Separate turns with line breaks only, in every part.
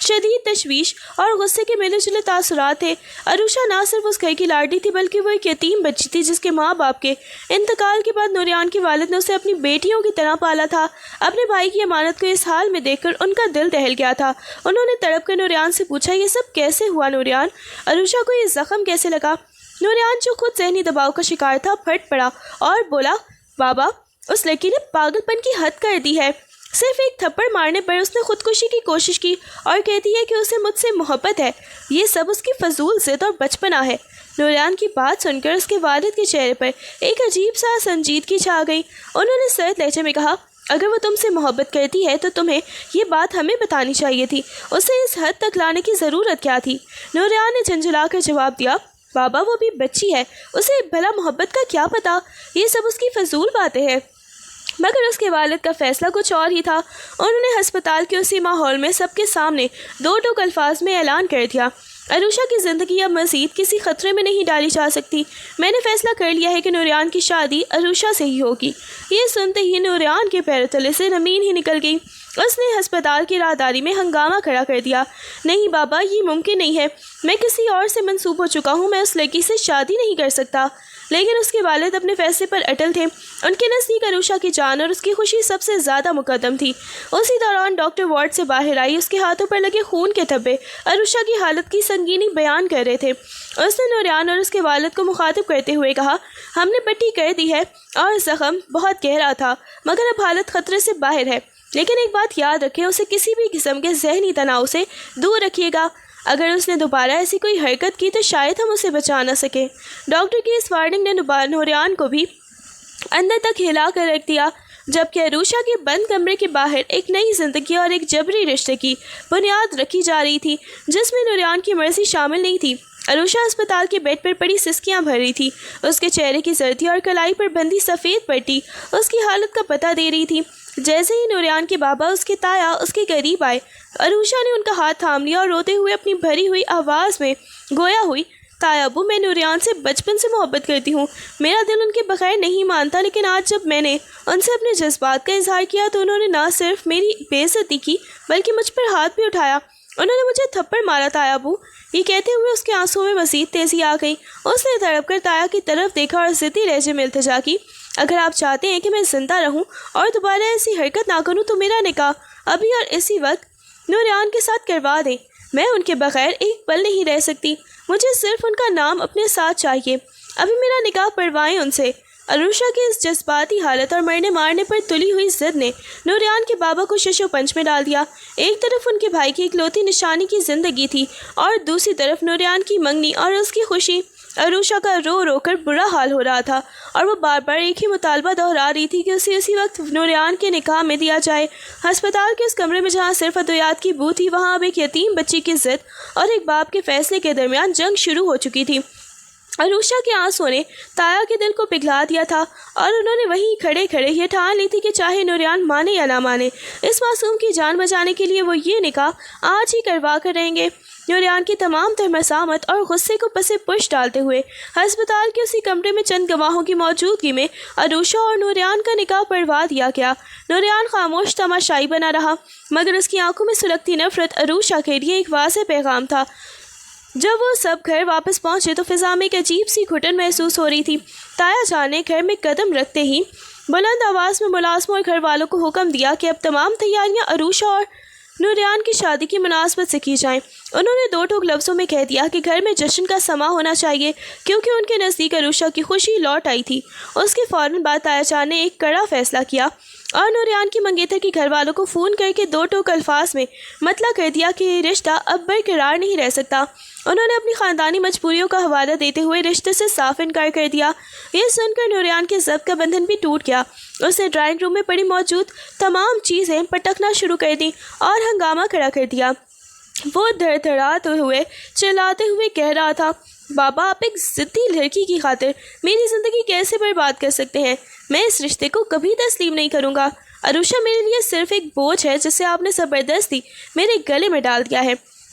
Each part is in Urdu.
شدید تشویش اور غصے کے ملے جلے تاثرات تھے۔ عروشہ نہ صرف اس گھر کی لاڈلی تھی بلکہ وہ ایک یتیم بچی تھی جس کے ماں باپ کے انتقال کے بعد نوریان کے والد نے اسے اپنی بیٹیوں کی طرح پالا تھا۔ اپنے بھائی کی امانت کو اس حال میں دیکھ کر ان کا دل دہل گیا تھا۔ انہوں نے تڑپ کر نوریان سے پوچھا، یہ سب کیسے ہوا نوریان؟ عروشہ کو یہ زخم کیسے لگا؟ نوریان جو خود ذہنی دباؤ کا شکار تھا پھٹ پڑا اور بولا، بابا اس لڑکی نے پاگل پن کی حد کر دی ہے۔ صرف ایک تھپڑ مارنے پر اس نے خودکشی کی کوشش کی اور کہتی ہے کہ اسے مجھ سے محبت ہے۔ یہ سب اس کی فضول ضد اور بچپنا ہے۔ نوریان کی بات سن کر اس کے والد کے چہرے پر ایک عجیب سا سنجیدگی چھا گئی۔ انہوں نے سرد لہجے میں کہا، اگر وہ تم سے محبت کرتی ہے تو تمہیں یہ بات ہمیں بتانی چاہیے تھی۔ اسے اس حد تک لانے کی ضرورت کیا تھی؟ نوریان نے جھنجھلا کر جواب دیا، بابا وہ بھی بچی ہے، اسے بھلا محبت کا کیا پتہ؟ یہ سب اس کی فضول باتیں ہیں۔ مگر اس کے والد کا فیصلہ کچھ اور ہی تھا۔ انہوں نے ہسپتال کے اسی ماحول میں سب کے سامنے دو ٹوک الفاظ میں اعلان کر دیا، عروشہ کی زندگی اب مزید کسی خطرے میں نہیں ڈالی جا سکتی۔ میں نے فیصلہ کر لیا ہے کہ نوریان کی شادی عروشہ سے ہی ہوگی۔ یہ سنتے ہی نوریان کے پیر تلے سے زمین ہی نکل گئی۔ اس نے ہسپتال کی راہداری میں ہنگامہ کھڑا کر دیا، نہیں بابا یہ ممکن نہیں ہے، میں کسی اور سے منسوب ہو چکا ہوں، میں اس لڑکی سے شادی نہیں کر سکتا۔ لیکن اس کے والد اپنے فیصلے پر اٹل تھے۔ ان کے نزدیک عروشہ کی جان اور اس کی خوشی سب سے زیادہ مقدم تھی۔ اسی دوران ڈاکٹر وارڈ سے باہر آئی، اس کے ہاتھوں پر لگے خون کے دھبے عروشہ کی حالت کی سنگینی بیان کر رہے تھے۔ اس نے نوریان اور اس کے والد کو مخاطب کرتے ہوئے کہا، ہم نے پٹی کر دی ہے اور زخم بہت گہرا تھا مگر اب حالت خطرے سے باہر ہے، لیکن ایک بات یاد رکھیں، اسے کسی بھی قسم کے ذہنی تناؤ سے دور رکھیے گا۔ اگر اس نے دوبارہ ایسی کوئی حرکت کی تو شاید ہم اسے بچا نہ سکیں۔ ڈاکٹر کی اس وارننگ نے نوریان کو بھی اندر تک ہلا کر رکھ دیا، جبکہ عروشہ کے بند کمرے کے باہر ایک نئی زندگی اور ایک جبری رشتے کی بنیاد رکھی جا رہی تھی جس میں نوریان کی مرضی شامل نہیں تھی۔ عروشہ اسپتال کے بیڈ پر پڑی سسکیاں بھر رہی تھی۔ اس کے چہرے کی زردی اور کلائی پر بندھی سفید پٹی اس کی حالت کا پتہ دے رہی تھی۔ جیسے ہی نوریان کے بابا اس کے تایا اس کے قریب آئے، عروشہ نے ان کا ہاتھ تھام لیا اور روتے ہوئے اپنی بھری ہوئی آواز میں گویا ہوئی، تایا ابو میں نوریان سے بچپن سے محبت کرتی ہوں، میرا دل ان کے بغیر نہیں مانتا، لیکن آج جب میں نے ان سے اپنے جذبات کا اظہار کیا تو انہوں نے نہ صرف میری بے عزتی کی بلکہ مجھ پر ہاتھ بھی اٹھایا، انہوں نے مجھے تھپڑ مارا تایا ابو۔ یہ کہتے ہوئے اس کے آنسوں میں مزید تیزی آ گئی۔ اس نے تڑپ کر تایا کی طرف دیکھا اور ضدی لہجے میں التجا کی، اگر آپ چاہتے ہیں کہ میں زندہ رہوں اور دوبارہ ایسی حرکت نہ کروں تو میرا نکاح ابھی اور اسی وقت نوریان کے ساتھ کروا دیں۔ میں ان کے بغیر ایک پل نہیں رہ سکتی، مجھے صرف ان کا نام اپنے ساتھ چاہیے، ابھی میرا نکاح پڑھوائیں ان سے۔ عروشہ کی اس جذباتی حالت اور مرنے مارنے پر تلی ہوئی ضد نے نوریان کے بابا کو شش و پنج میں ڈال دیا۔ ایک طرف ان کے بھائی کی اکلوتی نشانی کی زندگی تھی اور دوسری طرف نوریان کی منگنی اور اس کی خوشی۔ عروشہ کا رو رو کر برا حال ہو رہا تھا اور وہ بار بار ایک ہی مطالبہ دہرا رہی تھی کہ اسے اسی وقت نوریان کے نکاح میں دیا جائے۔ ہسپتال کے اس کمرے میں جہاں صرف ادویات کی بو تھی، وہاں اب ایک یتیم بچی کی ضد اور ایک باپ کے فیصلے کے درمیان جنگ شروع ہو چکی تھی۔ عروشہ کے آنسوں نے تایا کے دل کو پگھلا دیا تھا اور انہوں نے وہیں کھڑے کھڑے یہ ٹھان لی تھی کہ چاہے نوریان مانے یا نہ مانے، اس معصوم کی جان بچانے کے لیے وہ یہ نکاح آج ہی کروا کر رہیں گے۔ نوریان کی تمام تر مسامت اور غصے کو پس پش ڈالتے ہوئے ہسپتال کے اسی کمرے میں چند گواہوں کی موجودگی میں عروشہ اور نوریان کا نکاح پڑھوا دیا گیا۔ نوریان خاموش تماشائی بنا رہا مگر اس کی آنکھوں میں سلگتی نفرت عروشہ کے لیے ایک واضح پیغام تھا۔ جب وہ سب گھر واپس پہنچے تو فضا میں ایک عجیب سی گھٹن محسوس ہو رہی تھی۔ تایا جان نے گھر میں قدم رکھتے ہی بلند آواز میں ملازموں اور گھر والوں کو حکم دیا کہ اب تمام تیاریاں عروشہ اور نوریان کی شادی کی مناسبت سے کی جائیں۔ انہوں نے دو ٹوک لفظوں میں کہہ دیا کہ گھر میں جشن کا سما ہونا چاہیے کیونکہ ان کے نزدیک عروشہ کی خوشی لوٹ آئی تھی۔ اس کے فوراً بعد تایا جان نے ایک کڑا فیصلہ کیا اور نوریان کی منگیتر کے گھر والوں کو فون کر کے دو ٹوک الفاظ میں مطلع کر دیا کہ یہ رشتہ اب برقرار نہیں رہ سکتا۔ انہوں نے اپنی خاندانی مجبوریوں کا حوالہ دیتے ہوئے رشتے سے صاف انکار کر دیا۔ یہ سن کر نوریان کے ضبط کا بندھن بھی ٹوٹ گیا۔ اس نے ڈرائنگ روم میں پڑی موجود تمام چیزیں پٹکنا شروع کر دیں اور ہنگامہ کھڑا کر دیا۔ وہ دھڑ دھڑاتے ہوئے چلاتے ہوئے کہہ رہا تھا، بابا آپ ایک ضدی لڑکی کی خاطر میری زندگی کیسے برباد کر سکتے ہیں؟ میں اس رشتے کو کبھی تسلیم نہیں کروں گا۔ عروشہ میرے لیے صرف ایک بوجھ ہے جسے آپ نے زبردستی میرے گلے میں ڈال دیا ہے۔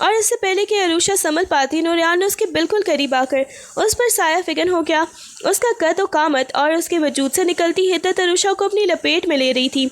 اور اس سے پہلے کہ عروشہ سنبھل پاتی، نوریان نے اس کے بالکل قریب آ کر اس پر سایہ فگن ہو گیا۔ اس کا قد و قامت اور اس کے وجود سے نکلتی حدت عروشہ کو اپنی لپیٹ میں لے رہی تھی،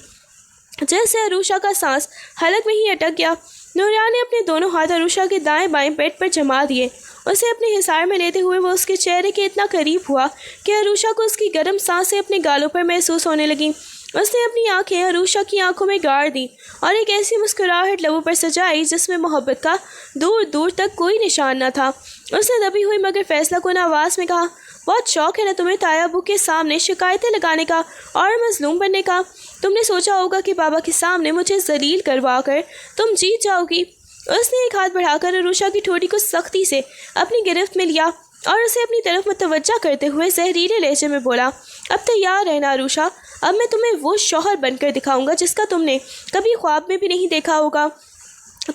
جیسے عروشہ کا سانس حلق میں ہی اٹک گیا۔ نوریان نے اپنے دونوں ہاتھ عروشہ کے دائیں بائیں پیٹ پر جما دیے۔ اسے اپنے حصار میں لیتے ہوئے وہ اس کے چہرے کے اتنا قریب ہوا کہ عروشہ کو اس کی گرم سانسیں اپنے گالوں پر محسوس ہونے لگیں۔ اس نے اپنی آنکھیں عروشہ کی آنکھوں میں گاڑ دیں اور ایک ایسی مسکراہٹ لبوں پر سجائی جس میں محبت کا دور دور تک کوئی نشان نہ تھا۔ اس نے دبی ہوئی مگر فیصلہ کن آواز میں کہا، بہت شوق ہے نا تمہیں تایا ابو کے سامنے شکایتیں لگانے کا اور مظلوم بننے کا۔ تم نے سوچا ہوگا کہ بابا کے سامنے مجھے ذلیل کروا کر تم جیت جاؤ گی۔ اس نے ایک ہاتھ بڑھا کر عروشہ کی ٹھوڑی کو سختی سے اپنی گرفت میں لیا اور اسے اپنی طرف متوجہ کرتے ہوئے زہریلے لہجے میں بولا، اب تیار رہنا عروشہ، اب میں تمہیں وہ شوہر بن کر دکھاؤں گا جس کا تم نے کبھی خواب میں بھی نہیں دیکھا ہوگا۔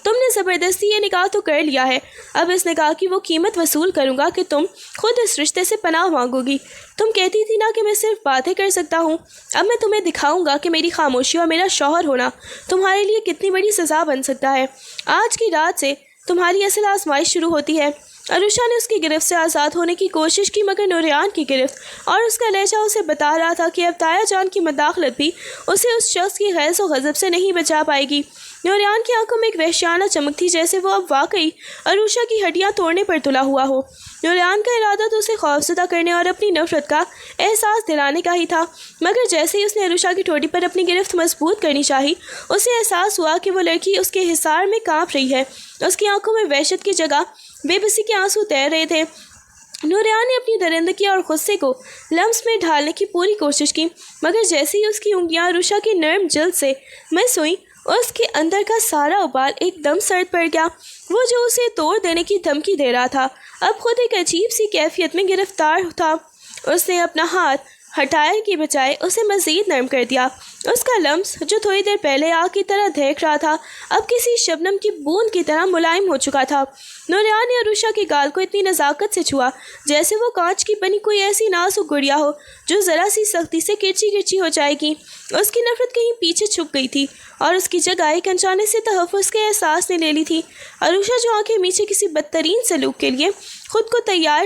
تم نے زبردستی یہ نکاح تو کر لیا ہے، اب اس نکاح کی وہ قیمت وصول کروں گا کہ تم خود اس رشتے سے پناہ مانگو گی۔ تم کہتی تھی نا کہ میں صرف باتیں کر سکتا ہوں، اب میں تمہیں دکھاؤں گا کہ میری خاموشی اور میرا شوہر ہونا تمہارے لیے کتنی بڑی سزا بن سکتا ہے۔ آج کی رات سے تمہاری اصل آزمائش شروع ہوتی ہے۔ عروشہ نے اس کی گرفت سے آزاد ہونے کی کوشش کی مگر نوریان کی گرفت اور اس کا لہجہ اسے بتا رہا تھا کہ اب تایا جان کی مداخلت بھی اسے اس شخص کی غیظ و غضب سے نہیں بچا پائے گی۔ نوریان کی آنکھوں میں ایک وحشیانہ چمک تھی، جیسے وہ اب واقعی عروشہ کی ہڈیاں توڑنے پر تلا ہوا ہو۔ نوریان کا ارادہ تو اسے خوفزدہ کرنے اور اپنی نفرت کا احساس دلانے کا ہی تھا، مگر جیسے ہی اس نے عروشہ کی ٹھوڑی پر اپنی گرفت مضبوط کرنی چاہی، اسے احساس ہوا کہ وہ لڑکی اس کے حصار میں کانپ رہی ہے۔ اس کی آنکھوں میں وحشت کی جگہ بے بسی کے آنسو تیر رہے تھے۔ نوریان نے اپنی درندگی اور غصے کو لمس میں ڈھالنے کی پوری کوشش کی، مگر جیسے ہی اس کی انگلیاں عروشہ کی نرم جلد سے مس ہوئیں، اس کے اندر کا سارا ابال ایک دم سرد پڑ گیا۔ وہ جو اسے توڑ دینے کی دھمکی دے رہا تھا اب خود ایک عجیب سی کیفیت میں گرفتار تھا۔ اس نے اپنا ہاتھ ہٹانے کی بجائے اسے مزید نرم کر دیا۔ اس کا لمس جو تھوڑی دیر پہلے آگ کی طرح دہک رہا تھا اب کسی شبنم کی بوند کی طرح ملائم ہو چکا تھا۔ نوریان نے عروشہ کے گال کو اتنی نزاکت سے چھوا جیسے وہ کانچ کی بنی کوئی ایسی نازک گڑیا ہو جو ذرا سی سختی سے کرچی کرچی ہو جائے گی۔ اس کی نفرت کہیں پیچھے چھپ گئی تھی اور اس کی جگہ ایک انجانے سے تحفظ کے احساس نے لے لی تھی۔ عروشہ جو آنکھیں میچے کسی بدترین سلوک کے لیے خود کو تیار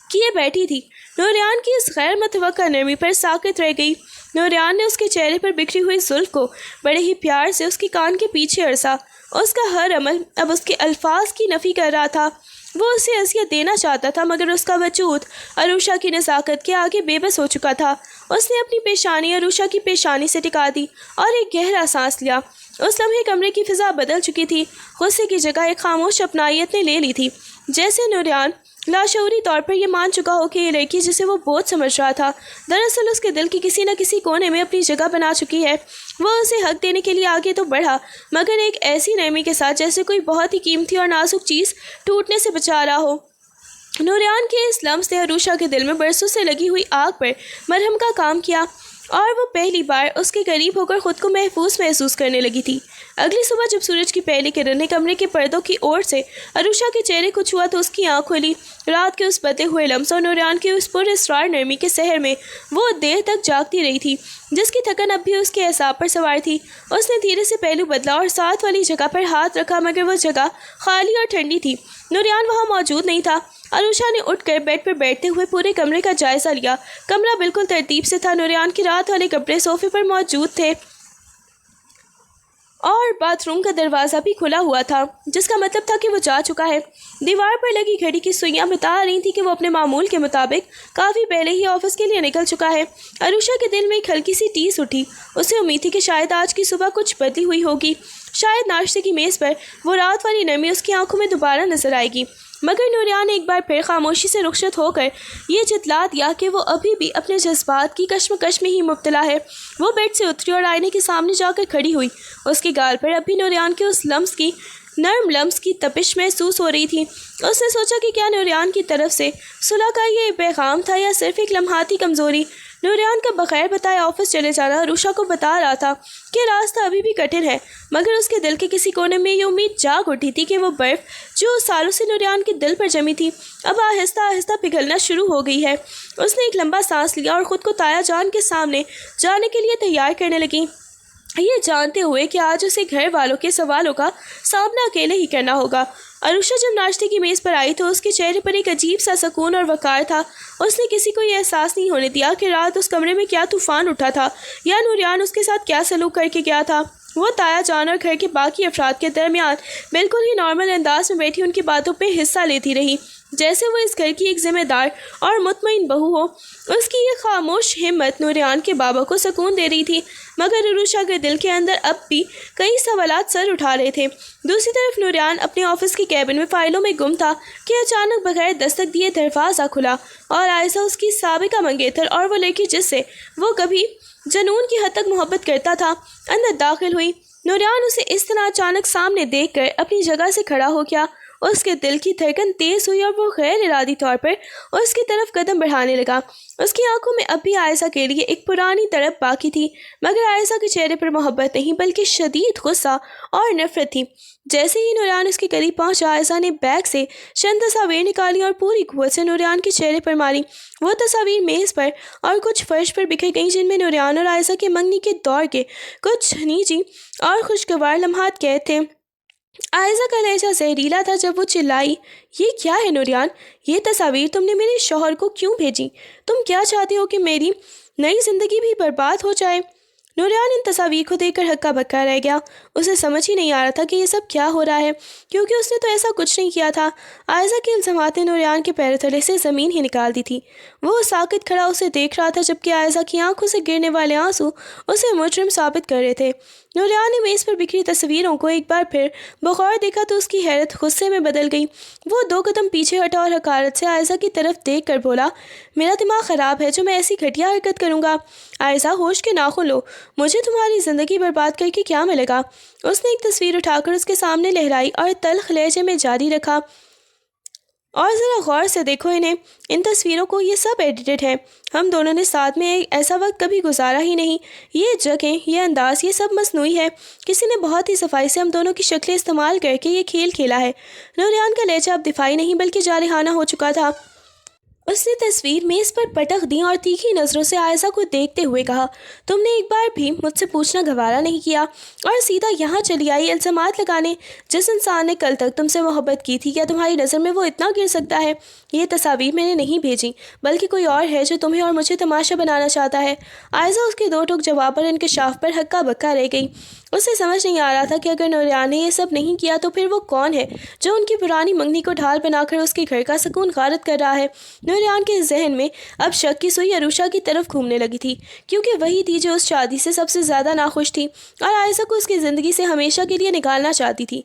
کیے بیٹھی تھی، نوریان کی اس غیر متوقع نرمی پر ساکت رہ گئی۔ نوریان نے اس کے چہرے پر بکھری ہوئی زلف کو بڑے ہی پیار سے اس کے کان کے پیچھے عرصا۔ اس کا ہر عمل اب اس کے الفاظ کی نفی کر رہا تھا۔ وہ اسے اذیت دینا چاہتا تھا مگر اس کا وجود عروشہ کی نزاکت کے آگے بے بس ہو چکا تھا۔ اس نے اپنی پیشانی عروشہ کی پیشانی سے ٹکا دی اور ایک گہرا سانس لیا۔ اس لمحے کمرے کی فضا بدل چکی تھی۔ غصے کی جگہ ایک خاموش اپنائیت نے لے لی تھی، جیسے نوریان لاشعوری طور پر یہ مان چکا ہو کہ یہ لڑکی جسے وہ بہت سمجھ رہا تھا دراصل اس کے دل کی کسی نہ کسی کونے میں اپنی جگہ بنا چکی ہے۔ وہ اسے حق دینے کے لیے آگے تو بڑھا مگر ایک ایسی نرمی کے ساتھ جیسے کوئی بہت ہی قیمتی اور نازک چیز ٹوٹنے سے بچا رہا ہو۔ نوریان کے اس لمس نے عروشہ کے دل میں برسوں سے لگی ہوئی آگ پر مرہم کا کام کیا اور وہ پہلی بار اس کے قریب ہو کر خود کو محفوظ محسوس کرنے لگی تھی۔ اگلی صبح جب سورج کی پہلی کرن نے کمرے کے پردوں کی اور سے عروشہ کے چہرے کو چھوا تو اس کی آنکھ کھلی۔ رات کے اس بدلے ہوئے لمس اور نوریان کے اس پر اسرار نرمی کے سحر میں وہ دیر تک جاگتی رہی تھی، جس کی تھکن اب بھی اس کے اعصاب پر سوار تھی۔ اس نے دھیرے سے پہلو بدلا اور ساتھ والی جگہ پر ہاتھ رکھا مگر وہ جگہ خالی اور ٹھنڈی تھی۔ نوریان وہاں موجود نہیں تھا۔ عروشہ نے اٹھ کر بیڈ پر بیٹھتے ہوئے پورے کمرے کا جائزہ لیا۔ کمرہ بالکل ترتیب سے تھا۔ نوریان کی رات والے کپڑے صوفے پر موجود تھے اور باتھ روم کا دروازہ بھی کھلا ہوا تھا، جس کا مطلب تھا کہ وہ جا چکا ہے۔ دیوار پر لگی گھڑی کی سوئیاں بتا رہی تھی کہ وہ اپنے معمول کے مطابق کافی پہلے ہی آفس کے لیے نکل چکا ہے۔ عروشہ کے دل میں ایک ہلکی سی ٹیس اٹھی۔ اسے امید تھی کہ شاید آج کی صبح کچھ بدلی ہوئی ہوگی، شاید ناشتے کی میز پر وہ رات والی نرمی اس کی آنکھوں میں دوبارہ نظر آئے گی۔ مگر نوریان نے ایک بار پھر خاموشی سے رخصت ہو کر یہ جتلا دیا کہ وہ ابھی بھی اپنے جذبات کی کشمکش میں ہی مبتلا ہے۔ وہ بیڈ سے اتری اور آئینے کے سامنے جا کر کھڑی ہوئی۔ اس کے گال پر اب بھی نوریان کے اس لمس کی نرم لمس کی تپش محسوس ہو رہی تھی۔ اس نے سوچا کہ کیا نوریان کی طرف سے صلح کا یہ پیغام تھا یا صرف ایک لمحاتی کمزوری۔ نوریان کا بغیر بتائے آفس چلے جانا عروشہ کو بتا رہا تھا کہ راستہ ابھی بھی کٹھن ہے، مگر اس کے دل کے کسی کونے میں یہ امید جاگ اٹھی تھی کہ وہ برف جو سالوں سے نوریان کے دل پر جمی تھی اب آہستہ آہستہ پگھلنا شروع ہو گئی ہے۔ اس نے ایک لمبا سانس لیا اور خود کو تایا جان کے سامنے جانے کے لیے تیار کرنے لگی۔ یہ جانتے ہوئے کہ آج اسے گھر والوں کے سوالوں کا سامنا اکیلے ہی کرنا ہوگا۔ عروشہ جب ناشتے کی میز پر آئی تو اس کے چہرے پر ایک عجیب سا سکون اور وقار تھا۔ اس نے کسی کو یہ احساس نہیں ہونے دیا کہ رات اس کمرے میں کیا طوفان اٹھا تھا یا نوریان اس کے ساتھ کیا سلوک کر کے گیا تھا۔ وہ تایا جان اور گھر کے باقی افراد کے درمیان بالکل ہی نارمل انداز میں بیٹھی ان کی باتوں پہ حصہ لیتی رہی، جیسے وہ اس گھر کی ایک ذمہ دار اور مطمئن بہو ہو۔ اس کی یہ خاموش ہمت نوریان کے بابا کو سکون دے رہی تھی، مگر عروشہ کے دل کے اندر اب بھی کئی سوالات سر اٹھا رہے تھے۔ دوسری طرف نوریان اپنے آفس کی کیبن میں فائلوں میں گم تھا کہ اچانک بغیر دستک دیے دروازہ کھلا اور عائشہ، اس کی سابقہ منگیتر اور وہ لڑکی جس سے وہ کبھی جنون کی حد تک محبت کرتا تھا، اندر داخل ہوئی۔ نوریان اسے اس طرح اچانک سامنے دیکھ کر اپنی جگہ سے کھڑا ہو گیا۔ اس کے دل کی دھڑکن تیز ہوئی اور وہ غیر ارادی طور پر اس کی طرف قدم بڑھانے لگا۔ اس کی آنکھوں میں اب بھی عائشہ کے لیے ایک پرانی تڑپ باقی تھی، مگر عائشہ کے چہرے پر محبت نہیں بلکہ شدید غصہ اور نفرت تھی۔ جیسے ہی نوریان اس کے قریب پہنچا، عائشہ نے بیگ سے چند تصاویر نکالی اور پوری قوت سے نوریان کے چہرے پر ماری۔ وہ تصاویر میز پر اور کچھ فرش پر بکھر گئیں، جن میں نوریان اور عائشہ کے منگنی کے دور کے کچھ نجی اور خوشگوار لمحات قید تھے۔ عائشہ کا لہجہ زہریلا تھا جب وہ چلائی، یہ کیا ہے نوریان؟ یہ تصاویر تم نے میرے شوہر کو کیوں بھیجی؟ تم کیا چاہتے ہو کہ میری نئی زندگی بھی برباد ہو جائے؟ نوریان ان تصاویر کو دیکھ کر ہکا بکا رہ گیا۔ اسے سمجھ ہی نہیں آ رہا تھا کہ یہ سب کیا ہو رہا ہے، کیونکہ اس نے تو ایسا کچھ نہیں کیا تھا۔ عائشہ کے الزامات نے نوریان کے پیروں تلے سے زمین ہی نکال دی تھی۔ وہ ساکت کھڑا اسے دیکھ رہا تھا، جبکہ عائشہ کی آنکھوں سے گرنے والے آنسو اسے مجرم ثابت کر رہے تھے۔ نوریان نے میز پر بکھری تصویروں کو ایک بار پھر بغور دیکھا تو اس کی حیرت غصے میں بدل گئی۔ وہ 2 قدم پیچھے ہٹا اور حقارت سے عائشہ کی طرف دیکھ کر بولا، میرا دماغ خراب ہے جو میں ایسی گھٹیا حرکت کروں گا؟ عائشہ، ہوش کے ناخن لو، مجھے تمہاری زندگی برباد کر کے کیا ملے گا؟ اس نے ایک تصویر اٹھا کر اس کے سامنے لہرائی اور تلخ لہجے میں جاری رکھا، اور ذرا غور سے دیکھو انہیں، ان تصویروں کو، یہ سب ایڈیٹڈ ہے۔ ہم دونوں نے ساتھ میں ایسا وقت کبھی گزارا ہی نہیں۔ یہ جگہیں، یہ انداز، یہ سب مصنوعی ہے۔ کسی نے بہت ہی صفائی سے ہم دونوں کی شکلیں استعمال کر کے یہ کھیل کھیلا ہے۔ نوریان کا لہجہ اب دفاعی نہیں بلکہ جارحانہ ہو چکا تھا۔ اس نے تصویر میز پر پٹخ دی اور تیکھی نظروں سے عائشہ کو دیکھتے ہوئے کہا، تم نے ایک بار بھی مجھ سے پوچھنا گوارا نہیں کیا اور سیدھا یہاں چلی آئی الزامات لگانے۔ جس انسان نے کل تک تم سے محبت کی تھی، کیا تمہاری نظر میں وہ اتنا گر سکتا ہے؟ یہ تصاویر میں نے نہیں بھیجی، بلکہ کوئی اور ہے جو تمہیں اور مجھے تماشا بنانا چاہتا ہے۔ عائشہ اس کے 2 ٹوک جواب پر انکشاف پر ہکا بکا رہ گئی۔ اسے سمجھ نہیں آ رہا تھا کہ اگر نوریان نے یہ سب نہیں کیا تو پھر وہ کون ہے جو ان کی پرانی منگنی کو ڈھال بنا کر اس کے گھر کا سکون غارت کر رہا ہے۔ نوریان کے ذہن میں اب شک کی سوئی عروشہ کی طرف گھومنے لگی تھی، کیونکہ وہی تھی جو اس شادی سے سب سے زیادہ ناخوش تھی اور عائشہ کو اس کی زندگی سے ہمیشہ کے لیے نکالنا چاہتی تھی۔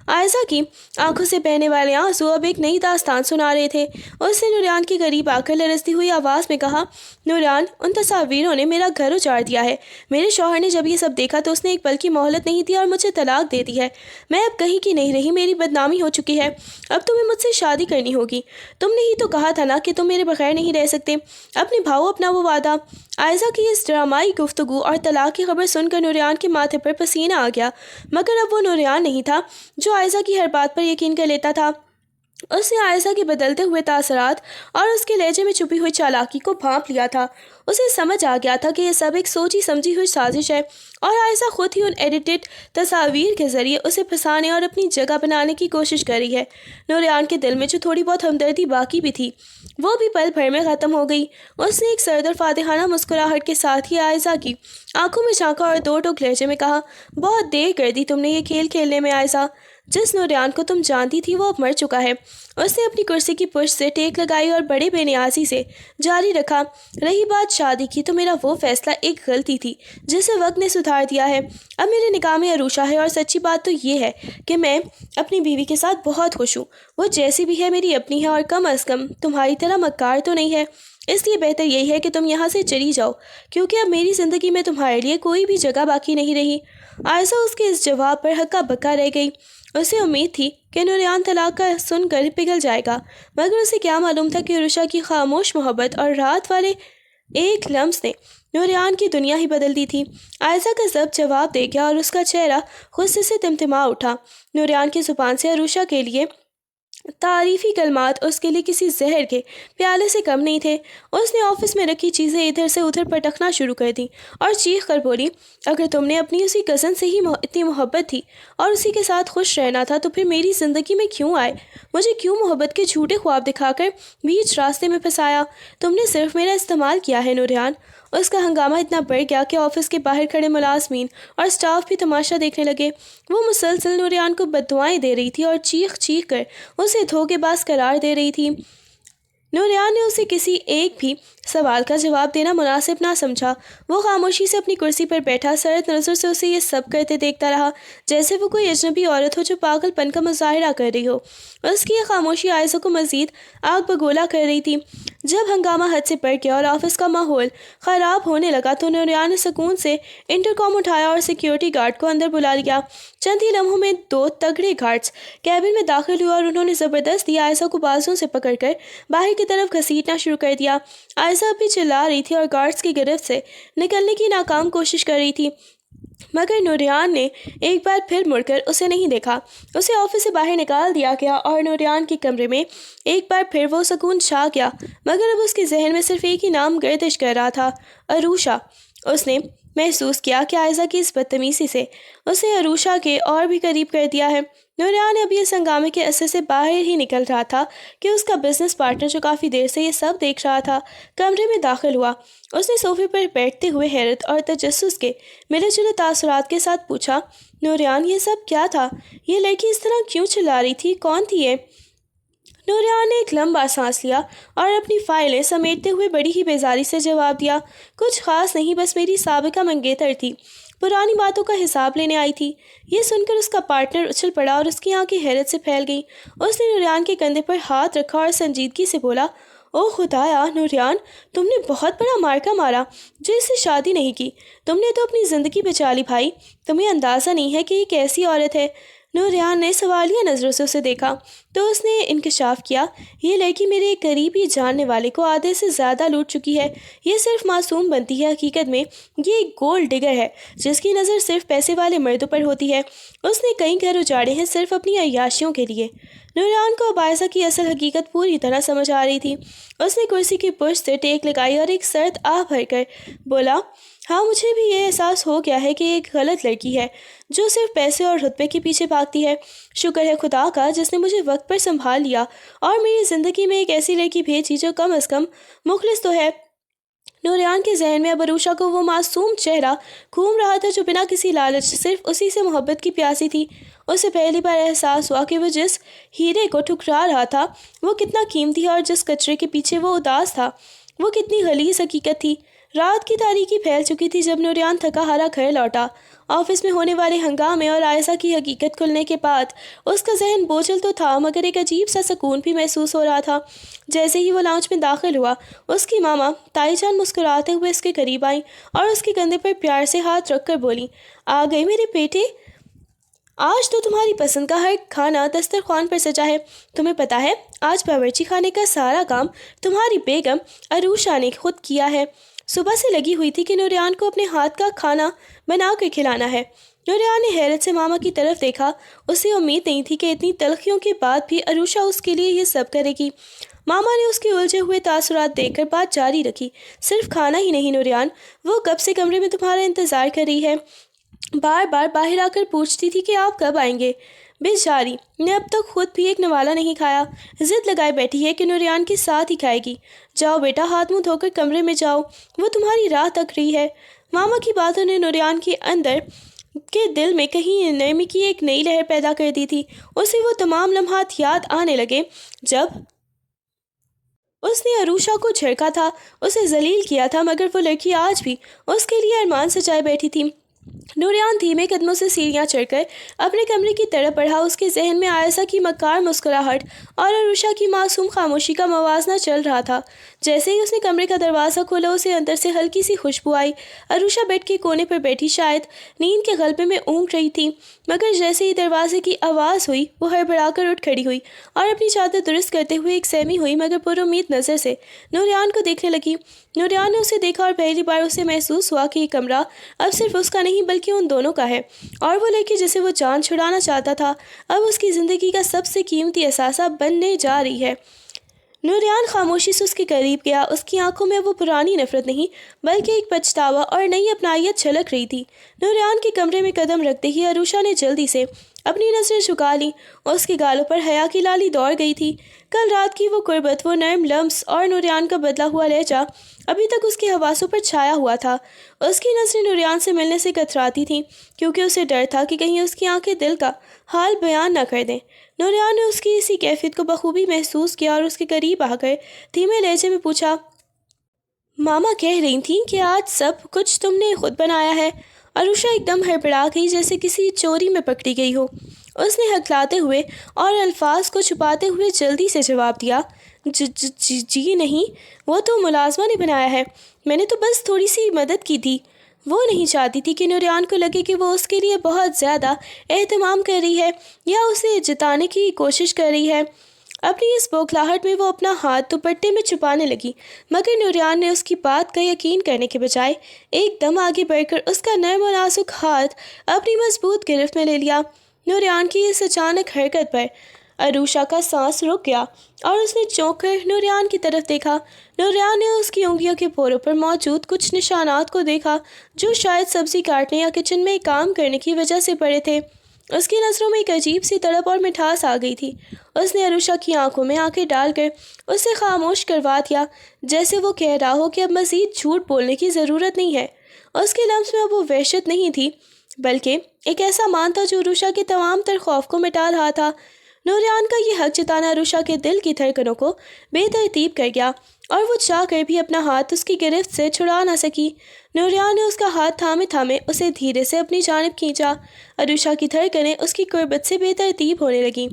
عائشہ کی آنکھوں سے بہنے والے آنسو اب ایک نئی داستان سنا رہے تھے۔ اس نے نوریان کے قریب آ کر لرزتی ہوئی آواز میں کہا، نوریان، ان تصاویروں نے میرا گھر اجاڑ دیا ہے۔ میرے شوہر نے جب یہ سب دیکھا تو اس نے ایک پل کی مہلت نہیں دی اور مجھے طلاق دے دی ہے۔ میں اب کہیں کی نہیں رہی، میری بدنامی ہو چکی ہے۔ اب تمہیں مجھ سے شادی کرنی ہوگی۔ تم نے ہی تو کہا تھا نا کہ تم میرے بغیر نہیں رہ سکتے۔ اب نبھاؤ اپنا وہ وعدہ۔ عائشہ کی اس ڈرامائی گفتگو اور طلاق کی خبر سن کر نوریان کے ماتھے پر پسینہ آ گیا، مگر اب وہ نوریان نہیں تھا جو عائشہ کی ہر بات پر یقین کر لیتا تھا۔ اس نے عائشہ کے بدلتے ہوئے تاثرات اور اس کے لہجے میں چھپی ہوئی چالاکی کو بھانپ لیا تھا۔ اسے سمجھ آ گیا تھا کہ یہ سب ایک سوچی سمجھی ہوئی سازش ہے اور عائشہ خود ہی ان ایڈیٹڈ تصاویر کے ذریعے اسے پھنسانے اور اپنی جگہ بنانے کی کوشش کر رہی ہے۔ نوریان کے دل میں جو تھوڑی بہت ہمدردی باقی بھی تھی، وہ بھی پل بھر میں ختم ہو گئی۔ اس نے ایک سرد اور فاتحانہ مسکراہٹ کے ساتھ ہی عائشہ کی آنکھوں میں جھانکا اور 2 ٹوک لہجے میں کہا، بہت دیر کر دی تم نے یہ کھیل کھیلنے میں عائشہ۔ جس نوریان کو تم جانتی تھی وہ اب مر چکا ہے۔ اس نے اپنی کرسی کی پشت سے ٹیک لگائی اور بڑے بے نیازی سے جاری رکھا، رہی بات شادی کی تو میرا وہ فیصلہ ایک غلطی تھی جسے وقت نے سدھار دیا ہے۔ اب میرے نکاح میں عروشہ ہے اور سچی بات تو یہ ہے کہ میں اپنی بیوی کے ساتھ بہت خوش ہوں۔ وہ جیسی بھی ہے میری اپنی ہے اور کم از کم تمہاری طرح مکار تو نہیں ہے۔ اس لیے بہتر یہی ہے کہ تم یہاں سے چلی جاؤ، کیونکہ اب میری زندگی میں تمہارے لیے کوئی بھی جگہ باقی نہیں رہی۔ عائشہ اس کے اس جواب پر ہکا بکا رہ گئی۔ اسے امید تھی کہ نوریان طلاق کا سن کر پگھل جائے گا، مگر اسے کیا معلوم تھا کہ عروشہ کی خاموش محبت اور رات والے ایک لمس نے نوریان کی دنیا ہی بدل دی تھی۔ عائشہ کا ضبط جواب دے گیا اور اس کا چہرہ غصے سے تمتما اٹھا۔ نوریان کی زبان سے عروشہ کے لیے تعریفی کلمات اس کے لیے کسی زہر کے پیالے سے کم نہیں تھے۔ اس نے آفس میں رکھی چیزیں ادھر سے ادھر پٹکنا شروع کر دیں اور چیخ کر بولی، اگر تم نے اپنی اسی کزن سے ہی اتنی محبت تھی اور اسی کے ساتھ خوش رہنا تھا تو پھر میری زندگی میں کیوں آئے؟ مجھے کیوں محبت کے جھوٹے خواب دکھا کر بیچ راستے میں پھنسایا؟ تم نے صرف میرا استعمال کیا ہے نوریان۔ اس کا ہنگامہ اتنا بڑھ گیا کہ آفس کے باہر کھڑے ملازمین اور سٹاف بھی تماشا دیکھنے لگے۔ وہ مسلسل نوریان کو بددعائیں دے رہی تھی اور چیخ چیخ کر اسے دھوکے باز قرار دے رہی تھی۔ نوریان نے اسے کسی ایک بھی سوال کا جواب دینا مناسب نہ سمجھا۔ وہ خاموشی سے اپنی کرسی پر بیٹھا سرد نظر سے اسے یہ سب کرتے دیکھتا رہا، جیسے وہ کوئی اجنبی عورت ہو جو پاگل پن کا مظاہرہ کر رہی ہو۔ اس کی یہ خاموشی عائزہ کو مزید آگ بگولا کر رہی تھی۔ جب ہنگامہ حد سے بڑھ گیا اور آفس کا ماحول خراب ہونے لگا تو نوریان نے سکون سے انٹرکام اٹھایا اور سیکیورٹی گارڈ کو اندر بلا لیا۔ چند ہی لمحوں میں 2 تگڑے گارڈز کیبن میں داخل ہوئے اور انہوں نے زبردستی عائزہ کو بازوں سے پکڑ کر باہر کی طرف گھسیٹنا شروع کر دیا۔ عائزہ اب بھی چلا رہی تھی اور گارڈز کی گرفت سے نکلنے کی ناکام کوشش کر رہی تھی، مگر نوریان نے ایک بار پھر مڑ کر اسے نہیں دیکھا۔ اسے آفس سے باہر نکال دیا گیا اور نوریان کے کمرے میں ایک بار پھر وہ سکون چھا گیا، مگر اب اس کے ذہن میں صرف ایک ہی نام گردش کر رہا تھا، عروشہ۔ اس نے محسوس کیا کہ عائزہ کی اس بدتمیزی سے اسے عروشہ کے اور بھی قریب کر دیا ہے۔ نوریان ابھی اس ہنگامے کے اثر سے باہر ہی نکل رہا تھا کہ اس کا بزنس پارٹنر جو کافی دیر سے یہ سب دیکھ رہا تھا کمرے میں داخل ہوا۔ اس نے صوفے پر بیٹھتے ہوئے حیرت اور تجسس کے ملے جلے تاثرات کے ساتھ پوچھا، نوریان یہ سب کیا تھا؟ یہ لڑکی اس طرح کیوں چلا رہی تھی؟ کون تھی یہ؟ نوریان نے ایک لمبا سانس لیا اور اپنی فائلیں سمیٹتے ہوئے بڑی ہی بیزاری سے جواب دیا، کچھ خاص نہیں، بس میری سابقہ منگیتر تھی، پرانی باتوں کا حساب لینے آئی تھی۔ یہ سن کر اس کا پارٹنر اچھل پڑا اور اس کی آنکھیں حیرت سے پھیل گئیں۔ اس نے نوریان کے کندھے پر ہاتھ رکھا اور سنجیدگی سے بولا، او خدایا نوریان، تم نے بہت بڑا مارکا مارا جو اس سے شادی نہیں کی۔ تم نے تو اپنی زندگی بچا لی بھائی۔ تمہیں اندازہ نہیں ہے کہ یہ کیسی عورت ہے۔ نوریان نے سوالیہ نظروں سے اسے دیکھا تو اس نے انکشاف کیا، یہ لڑکی میرے ایک قریبی جاننے والے کو آدھے سے زیادہ لوٹ چکی ہے۔ یہ صرف معصوم بنتی ہے، حقیقت میں یہ ایک گولڈ ڈگر ہے جس کی نظر صرف پیسے والے مردوں پر ہوتی ہے۔ اس نے کئی گھر اجاڑے ہیں صرف اپنی عیاشیوں کے لیے۔ نوریان کو اب عائزہ کی اصل حقیقت پوری طرح سمجھ آ رہی تھی۔ اس نے کرسی کی پشت سے ٹیک لگائی اور ایک سرد آہ بھر کر بولا، ہاں مجھے بھی یہ احساس ہو گیا ہے کہ یہ ایک غلط لڑکی ہے جو صرف پیسے اور رتبے کے پیچھے بھاگتی ہے۔ شکر ہے خدا کا جس نے مجھے وقت پر سنبھال لیا اور میری زندگی میں ایک ایسی لڑکی بھیجی جو کم از کم مخلص تو ہے۔ نوریان کے ذہن میں اب عروشہ کو وہ معصوم چہرہ گھوم رہا تھا جو بنا کسی لالچ صرف اسی سے محبت کی پیاسی تھی۔ اسے پہلی بار احساس ہوا کہ وہ جس ہیرے کو ٹھکرا رہا تھا وہ کتنا قیمتی اور جس کچرے کے پیچھے وہ اداس تھا وہ کتنی غلیظ حقیقت تھی۔ رات کی تاریکی پھیل چکی تھی جب نوریان تھکا ہارا گھر لوٹا۔ آفس میں ہونے والے ہنگامے اور عائزہ کی حقیقت کھلنے کے بعد اس کا ذہن بوجھل تو تھا مگر ایک عجیب سا سکون بھی محسوس ہو رہا تھا۔ جیسے ہی وہ لاؤنج میں داخل ہوا اس کی ماما تائی جان مسکراتے ہوئے اس کے قریب آئیں اور اس کے کندھے پر پیار سے ہاتھ رکھ کر بولیں، آ گئے میرے بیٹے، آج تو تمہاری پسند کا ہر کھانا دسترخوان پر سجا ہے۔ تمہیں پتہ ہے آج باورچی خانے کا سارا کام تمہاری بیگم عروشہ نے خود کیا ہے۔ صبح سے لگی ہوئی تھی کہ نوریان کو اپنے ہاتھ کا کھانا بنا کر کھلانا ہے۔ نوریان نے حیرت سے ماما کی طرف دیکھا، اسے امید نہیں تھی کہ اتنی تلخیوں کے بعد بھی عروشہ اس کے لیے یہ سب کرے گی۔ ماما نے اس کے الجھے ہوئے تاثرات دیکھ کر بات جاری رکھی، صرف کھانا ہی نہیں نوریان، وہ کب سے کمرے میں تمہارا انتظار کر رہی ہے، بار بار باہر آ کر پوچھتی تھی کہ آپ کب آئیں گے۔ بیچاری نے اب تک خود بھی ایک نوالا نہیں کھایا، ضد لگائے بیٹھی ہے کہ نوریان کے ساتھ ہی کھائے گی۔ جاؤ بیٹا، ہاتھ منہ دھو کر کمرے میں جاؤ، وہ تمہاری راہ تک رہی ہے۔ ماما کی باتوں نے نوریان کے اندر کے دل میں کہیں نرمی کی ایک نئی لہر پیدا کر دی تھی۔ اسے وہ تمام لمحات یاد آنے لگے جب اس نے عروشہ کو جھڑکا تھا، اسے ذلیل کیا تھا، مگر وہ لڑکی آج بھی اس کے لیے ارمان سجائے بیٹھی تھی۔ نوریان دھیمے قدموں سے سیڑھیاں چڑھ کر اپنے کمرے کی طرف بڑھا۔ اس کے ذہن میں عائزہ کی مکار مسکراہٹ اور عروشہ کی معصوم خاموشی کا موازنہ چل رہا تھا۔ جیسے ہی اس نے کمرے کا دروازہ کھولا اسے اندر سے ہلکی سی خوشبو آئی۔ عروشہ بیڈ کے کونے پر بیٹھی شاید نیند کے غلبے میں اونگ رہی تھی، مگر جیسے ہی دروازے کی آواز ہوئی وہ ہڑبڑا کر اٹھ کھڑی ہوئی اور اپنی چادر درست کرتے ہوئے ایک سہمی ہوئی مگر پر امید نظر سے نوریان کو دیکھنے لگی۔ نوریان نے اسے دیکھا اور پہلی بار اسے محسوس ہوا کہ یہ کمرہ اب صرف اس کا نہیں نہیں بلکہ ان دونوں کا ہے، اور وہ لڑکی جسے وہ جان چھڑانا چاہتا تھا اب اس کی زندگی کا سب سے قیمتی اثاثہ بننے جا رہی ہے۔ نوریان خاموشی سے اس کے قریب گیا۔ اس کی آنکھوں میں وہ پرانی نفرت نہیں بلکہ ایک پچھتاوا اور نئی اپنائیت چھلک رہی تھی۔ نوریان کے کمرے میں قدم رکھتے ہی عروشہ نے جلدی سے اپنی نظریں جھکا لیں، اس کے گالوں پر حیا کی لالی دوڑ گئی تھی۔ کل رات کی وہ قربت، وہ نرم لمس اور نوریان کا بدلا ہوا لہجہ ابھی تک اس کے حواسوں پر چھایا ہوا تھا۔ اس کی نظریں نوریان سے ملنے سے کتراتی تھیں کیونکہ اسے ڈر تھا کہ کہیں اس کی آنکھیں دل کا حال بیان نہ کر دیں۔ نوریان نے اس کی اسی کیفیت کو بخوبی محسوس کیا اور اس کے قریب آ کر دھیمے لہجے میں پوچھا، ماما کہہ رہی تھیں کہ آج سب کچھ تم نے خود بنایا ہے۔ عروشہ ایک دم ہڑبڑا گئی جیسے کسی چوری میں پکڑی گئی ہو۔ اس نے ہکلاتے ہوئے اور الفاظ کو چھپاتے ہوئے جلدی سے جواب دیا، جی نہیں، وہ تو ملازمہ نے بنایا ہے، میں نے تو بس تھوڑی سی مدد کی تھی۔ وہ نہیں چاہتی تھی کہ نوریان کو لگے کہ وہ اس کے لیے بہت زیادہ اہتمام کر رہی ہے یا اسے جتانے کی کوشش کر رہی ہے۔ اپنی اس بوکھلاہٹ میں وہ اپنا ہاتھ دوپٹے میں چھپانے لگی، مگر نوریان نے اس کی بات کا یقین کرنے کے بجائے ایک دم آگے بڑھ کر اس کا نرم و نازک ہاتھ اپنی مضبوط گرفت میں لے لیا۔ نوریان کی اس اچانک حرکت پر عروشہ کا سانس رک گیا اور اس نے چونک کر نوریان کی طرف دیکھا۔ نوریان نے اس کی انگلیوں کے پوروں پر موجود کچھ نشانات کو دیکھا جو شاید سبزی کاٹنے یا کچن میں کام کرنے کی وجہ سے پڑے تھے۔ اس کی نظروں میں ایک عجیب سی تڑپ اور مٹھاس آ گئی تھی۔ اس نے عروشہ کی آنکھوں میں آنکھیں ڈال کر اسے خاموش کروا دیا، جیسے وہ کہہ رہا ہو کہ اب مزید جھوٹ بولنے کی ضرورت نہیں ہے۔ اس کے لمس میں اب وہ وحشت نہیں تھی بلکہ ایک ایسا مان تھا جو عروشہ کے تمام تر خوف کو مٹا رہا تھا۔ نوریان کا یہ حق جتانا عروشہ کے دل کی دھڑکنوں کو بے ترتیب کر گیا اور وہ چاہ کر بھی اپنا ہاتھ اس کی گرفت سے چھڑا نہ سکی۔ نوریان نے اس کا ہاتھ تھامے تھامے اسے دھیرے سے اپنی جانب کھینچا۔ عروشہ کی دھڑکنیں اس کی قربت سے بے ترتیب ہونے لگیں۔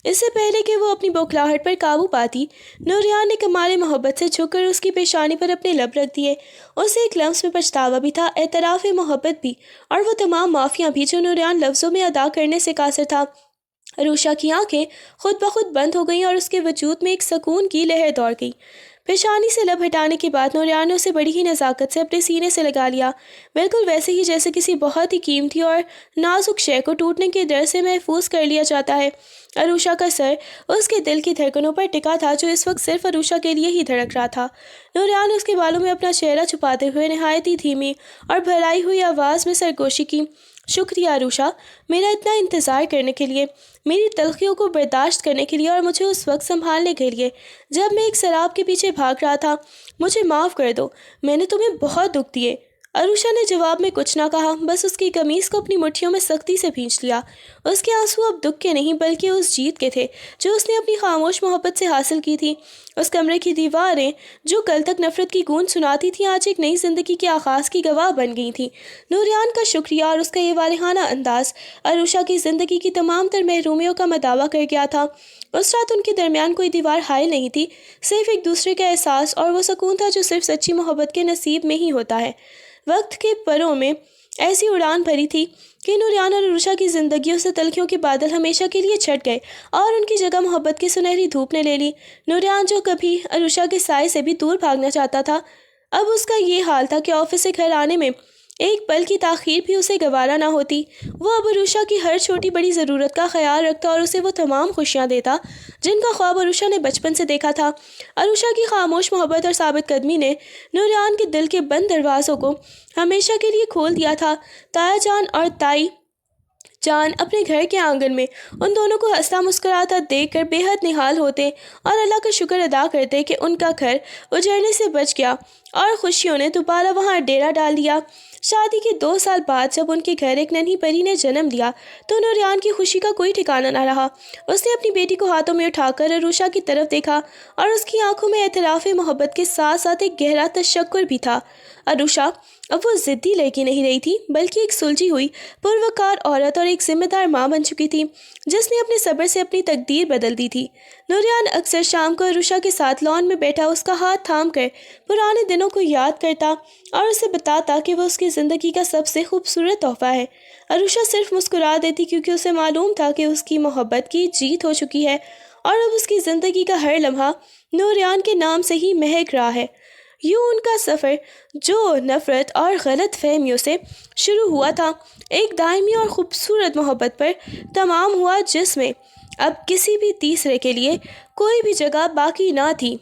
اس سے پہلے کہ وہ اپنی بوکھلاہٹ پر قابو پاتی، نوریان نے کمال محبت سے جھک کر اس کی پیشانی پر اپنے لب رکھ دیے۔ اسے ایک لمس میں پچھتاوا بھی تھا، اعتراف محبت بھی، اور وہ تمام معافیاں بھی جو نوریان لفظوں میں ادا کرنے سے قاصر تھا۔ عروشہ کی آنکھیں خود بخود بند ہو گئیں اور اس کے وجود میں ایک سکون کی لہر دوڑ گئی۔ پیشانی سے لب ہٹانے کے بعد نوریان نے اسے بڑی ہی نزاکت سے اپنے سینے سے لگا لیا، بالکل ویسے ہی جیسے کسی بہت ہی قیمتی اور نازک شے کو ٹوٹنے کے ڈر سے محفوظ کر لیا جاتا ہے۔ عروشہ کا سر اس کے دل کی دھڑکنوں پر ٹکا تھا جو اس وقت صرف عروشہ کے لیے ہی دھڑک رہا تھا۔ نوریان نے اس کے بالوں میں اپنا چہرہ چھپاتے ہوئے نہایت ہی دھیمی اور بھرائی ہوئی آواز میں سرگوشی کی، شکریہ عروشہ، میرا اتنا انتظار کرنے کے لیے، میری تلخیوں کو برداشت کرنے کے لیے اور مجھے اس وقت سنبھالنے کے لیے جب میں ایک سراب کے پیچھے بھاگ رہا تھا۔ مجھے معاف کر دو، میں نے تمہیں بہت دکھ دیے۔ عروشہ نے جواب میں کچھ نہ کہا، بس اس کی قمیص کو اپنی مٹھیوں میں سختی سے کھینچ لیا۔ اس کے آنسو اب دکھ کے نہیں بلکہ اس جیت کے تھے جو اس نے اپنی خاموش محبت سے حاصل کی تھی۔ اس کمرے کی دیواریں جو کل تک نفرت کی گونج سناتی تھیں آج ایک نئی زندگی کے آغاز کی گواہ بن گئی تھیں۔ نوریان کا شکریہ اور اس کا یہ والہانہ انداز عروشہ کی زندگی کی تمام تر محرومیوں کا مداوع کر گیا تھا۔ اس رات ان کے درمیان کوئی دیوار حائل نہیں تھی، صرف ایک دوسرے کا احساس اور وہ سکون تھا جو صرف سچی محبت کے نصیب میں ہی ہوتا ہے۔ وقت کے پروں میں ایسی اڑان بھری تھی کہ نوریان اور عروشہ کی زندگیوں سے تلخیوں کے بادل ہمیشہ کے لیے چھٹ گئے اور ان کی جگہ محبت کی سنہری دھوپ نے لے لی۔ نوریان جو کبھی عروشہ کے سائے سے بھی دور بھاگنا چاہتا تھا، اب اس کا یہ حال تھا کہ آفس سے گھر آنے میں ایک پل کی تاخیر بھی اسے گوارا نہ ہوتی۔ وہ اب عروشہ کی ہر چھوٹی بڑی ضرورت کا خیال رکھتا اور اسے وہ تمام خوشیاں دیتا جن کا خواب عروشہ نے بچپن سے دیکھا تھا۔ عروشہ کی خاموش محبت اور ثابت قدمی نے نوریان کے دل کے بند دروازوں کو ہمیشہ کے لیے کھول دیا تھا۔ تایا جان اور تائی جان اپنے گھر کے آنگن میں ان دونوں کو ہنستا مسکراتا دیکھ کر بے حد نہال ہوتے اور اللہ کا شکر ادا کرتے کہ ان کا گھر اجڑنے سے بچ گیا اور خوشیوں نے دوبارہ وہاں ڈیرا ڈال دیا۔ شادی کے 2 سال بعد جب ان کے گھر ایک ننھی پری نے جنم لیا تو نوریان کی خوشی کا کوئی ٹھکانہ نہ رہا۔ اس نے اپنی بیٹی کو ہاتھوں میں اٹھا کر عروشہ کی طرف دیکھا اور اس کی آنکھوں میں اعتراف محبت کے ساتھ ساتھ ایک گہرا تشکر بھی تھا۔ عروشہ اب وہ ضدی لڑکی نہیں رہی تھی بلکہ ایک سلجھی ہوئی پروکار عورت اور ایک ذمہ دار ماں بن چکی تھی جس نے اپنے صبر سے اپنی تقدیر بدل دی تھی۔ نوریان اکثر شام کو عروشہ کے ساتھ لان میں بیٹھا اس کا ہاتھ تھام کر پرانے دنوں کو یاد کرتا اور اسے بتاتا کہ وہ اس کی زندگی کا سب سے خوبصورت تحفہ ہے۔ عروشہ صرف مسکرا دیتی کیونکہ اسے معلوم تھا کہ اس کی محبت کی جیت ہو چکی ہے اور اب اس کی زندگی کا ہر لمحہ نوریان کے نام سے ہی مہک رہا ہے۔ یوں ان کا سفر جو نفرت اور غلط فہمیوں سے شروع ہوا تھا ایک دائمی اور خوبصورت محبت پر تمام ہوا، جس میں اب کسی بھی تیسرے کے لیے کوئی بھی جگہ باقی نہ تھی۔